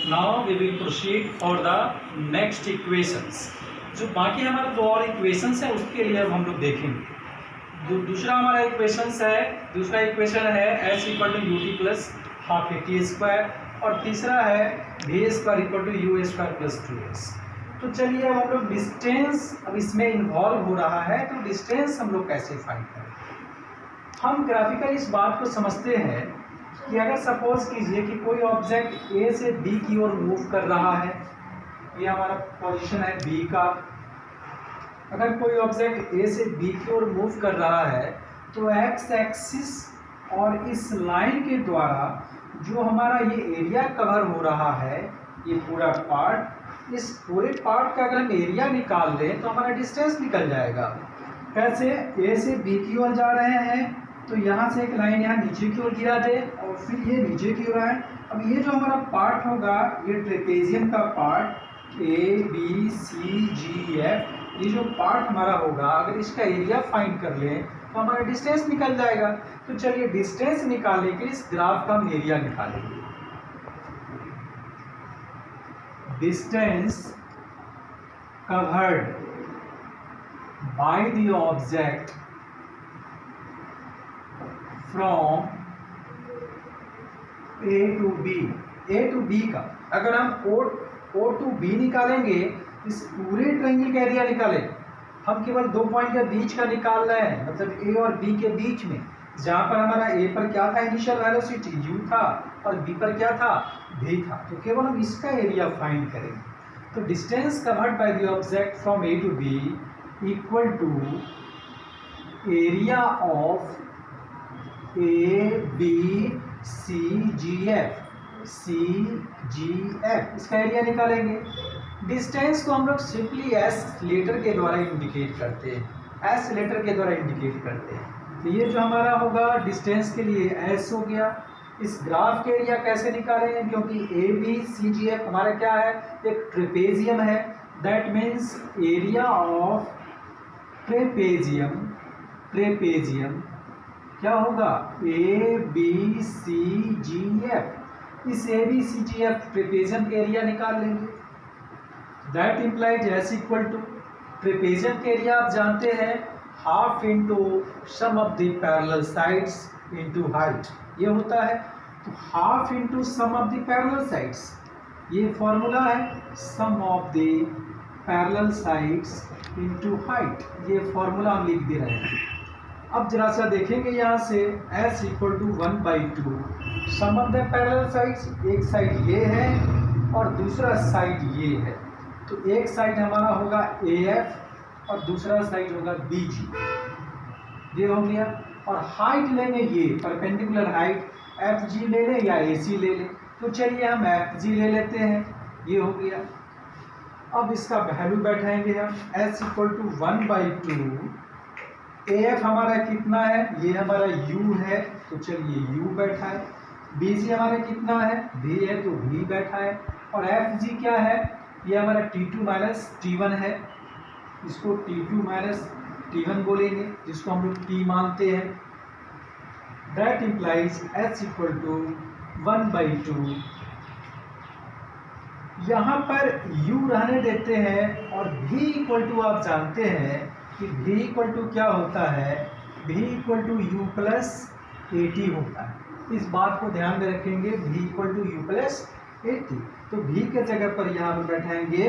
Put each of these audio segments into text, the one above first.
Now we will proceed for the next equations. जो बाकी हमारा दो और इक्वेशंस है उसके लिए अब हम लोग देखेंगे। दूसरा हमारा इक्वेशंस है, दूसरा इक्वेशन है H equal to U T plus half A T square, और तीसरा है V square equal to U square plus 2s। तो चलिए अब हम लोग डिस्टेंस अब इसमें इन्वॉल्व हो रहा है, तो डिस्टेंस हम लोग कैसे फाइंड करें। हम ग्राफिकल इस बात को समझते हैं कि अगर सपोज कीजिए कि कोई ऑब्जेक्ट ए से बी की ओर मूव कर रहा है, ये हमारा पोजीशन है बी का। अगर कोई ऑब्जेक्ट ए से बी की ओर मूव कर रहा है तो एक्स एक्सिस और इस लाइन के द्वारा जो हमारा ये एरिया कवर हो रहा है, ये पूरा पार्ट, इस पूरे पार्ट का अगर हम एरिया निकाल दें तो हमारा डिस्टेंस निकल जाएगा। कैसे? ए से बी की ओर जा रहे हैं तो यहाँ से एक लाइन यहाँ नीचे की ओर गिरा दे और फिर ये नीचे की ओर आए। अब ये जो हमारा पार्ट होगा, ये ट्रेपेजियम का part A B C G F, ये जो पार्ट हमारा होगा, अगर इसका एरिया फाइंड कर लें तो हमारा डिस्टेंस निकल जाएगा। तो चलिए डिस्टेंस निकालने के लिए इस ग्राफ का हम एरिया निकालेंगे। Distance covered by the object from A to B का अगर हम ओ टू बी निकालेंगे, इस पूरे ट्रायंगल का एरिया निकालें। हम केवल 2 पॉइंट के बीच का निकाल रहे हैं, मतलब ए और बी के बीच में, जहाँ पर हमारा ए पर क्या था इनिशियल वेलोसिटी u था और बी पर क्या था v था, तो केवल हम इसका एरिया फाइंड करेंगे। तो distance covered by the object from A to B equal to area of A B C G F, इसका एरिया निकालेंगे। डिस्टेंस को हम लोग सिंपली एस लेटर के द्वारा इंडिकेट करते हैं, एस लेटर के द्वारा इंडिकेट करते हैं। तो ये जो हमारा होगा डिस्टेंस के लिए एस हो गया। इस ग्राफ के एरिया कैसे निकालेंगे, क्योंकि ए बी सी जी एफ हमारा क्या है, एक ट्रेपेजियम है। That means area of trapezium क्या होगा, A B C G F. इस A B C G F trapezium का एरिया निकाल लेंगे। That implies S equal to trapezium का एरिया आप जानते हैं half into sum of the parallel sides into height, ये होता है। तो half into sum of the parallel sides, ये फॉर्मूला है, sum of the parallel sides into height, ये फॉर्मूला हम लिख दे रहे हैं। अब जरा सा देखेंगे यहाँ से s equal to 1/2 sum of the parallel sides, एक साइड ये है और दूसरा साइड ये है। तो एक साइड हमारा होगा AF और दूसरा साइड होगा BG, ये हो गया। और हाइट लेंगे, ये परपेंडिकुलर हाइट FG ले लें या AC ले लें, तो चलिए हम FG ले लेते हैं, ये हो गया। अब इसका वैल्यू बैठाएंगे हम, s इक्वल टू 1/2 AF हमारा कितना है, ये हमारा U है, तो चलिए U बैठा है। BG हमारा कितना है, V है, तो V बैठा है। और FG क्या है, ये हमारा T2 माइनस T1 है, इसको T2 माइनस T1 बोलेंगे, जिसको हम लोग T मानते हैं। That implies h equal to 1/2। यहाँ पर U रहने देते हैं और V इक्वल टू आप जानते हैं कि V इक्वल टू क्या होता है, V equal to U plus AT होता है। इस बात को ध्यान में रखेंगे, V equal to U plus AT। तो V के जगह पर यहाँ पर बैठाएंगे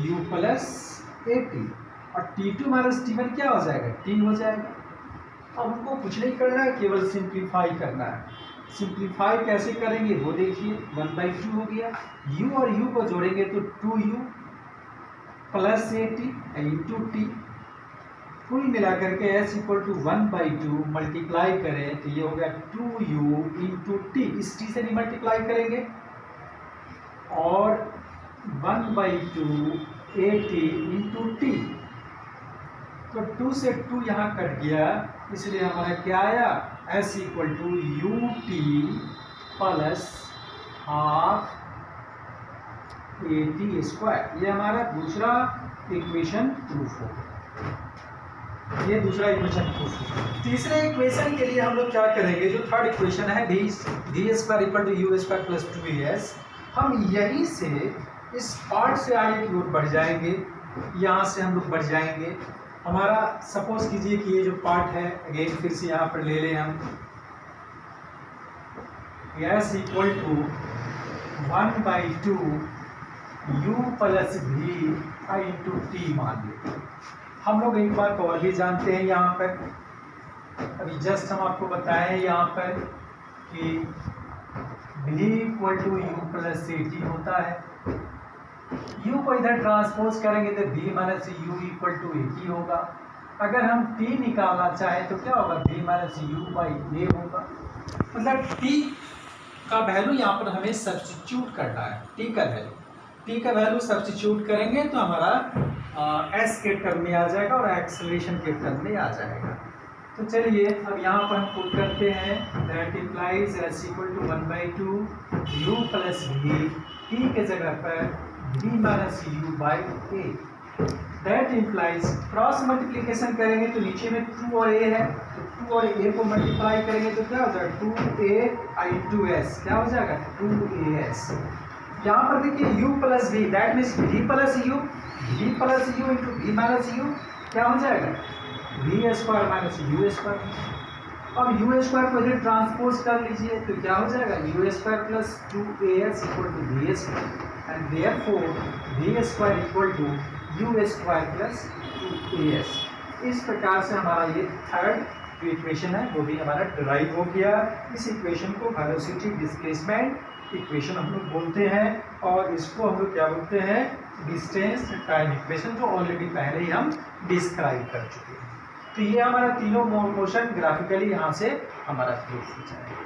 U प्लस AT और T2 माइनस T1 क्या हो जाएगा, T हो जाएगा। अब हमको कुछ नहीं करना है, केवल सिंप्लीफाई करना है। सिंप्लीफाई कैसे करेंगे वो देखिए, 1/2 हो गया। U और U को जोड़ेंगे तो 2U plus AT into T, कुल मिलाकर के s इक्वल टू 1/2 मल्टीप्लाई करें तो ये हो गया 2U इंटू T, इस T से भी मल्टीप्लाई करेंगे और 1/2 AT इंटू T। तो 2 से 2 यहाँ कट गया, इसलिए हमारा क्या आया, s equal to UT plus half AT square. ये हमारा दूसरा इक्वेशन प्रूफ होगा, ये दूसरा इक्वेशन प्रूफ होगा। तीसरे इक्वेशन के लिए हम लोग क्या करेंगे, जो थर्ड इक्वेशन है D square equal to U square plus 2as, हम यहीं से इस पार्ट से आगे की ओर बढ़ जाएंगे, यहाँ से हम लोग बढ़ जाएंगे। हमारा सपोज कीजिए कि ये जो पार्ट है, अगेन फिर से यहाँ पर ले लें हम, S equal to 1/2 u plus v into T मान लें। हम लोग एक बात और भी जानते हैं यहाँ पर, अभी जस्ट हम आपको बताएं यहाँ पर कि v equal to u plus c t होता है। u को इधर ट्रांसपोज करेंगे तो v minus u equal to a ही होगा। अगर हम t निकालना चाहें तो क्या होगा, v माइनस यू बाई ए होगा। मतलब t का वैल्यू यहाँ पर हमें सब्स्टिट्यूट करना है, t का वैल्यू सब्स्टिट्यूट करेंगे तो हमारा s के टर्म में आ जाएगा और एक्सेलरेशन के टर्म में आ जाएगा। तो चलिए अब यहाँ पर हम पुट करते हैं, that implies s equal to 1/2 u plus v, t के जगह पर v minus U by A. That implies cross multiplication करेंगे तो नीचे में 2 और a है, तो 2 और a को मल्टीप्लाई करेंगे तो क्या हो जाएगा, 2a इंटू s, क्या हो जाएगा 2as। यहाँ पर देखिए u plus v, that means v plus U into v minus U, क्या हो जाएगा v square minus U square. अब यू स्क्वायर को इधर ट्रांसपोज कर लीजिए तो क्या हो जाएगा, U square plus 2as equal to v square, and therefore v square equal to U square plus 2as। इस प्रकार से हमारा ये थर्ड जो इक्वेशन है वो भी हमारा डिराइव हो गया। इस इक्वेशन को वेलोसिटी डिस्प्लेसमेंट इक्वेशन हम लोग बोलते हैं, और इसको हम लोग क्या बोलते हैं, डिस्टेंस टाइम इक्वेशन, जो ऑलरेडी पहले ही हम डिस्क्राइब कर चुके हैं। तो ये हमारा तीनों मोशन ग्राफिकली यहाँ से हमारा प्रूफ हो जाएगा।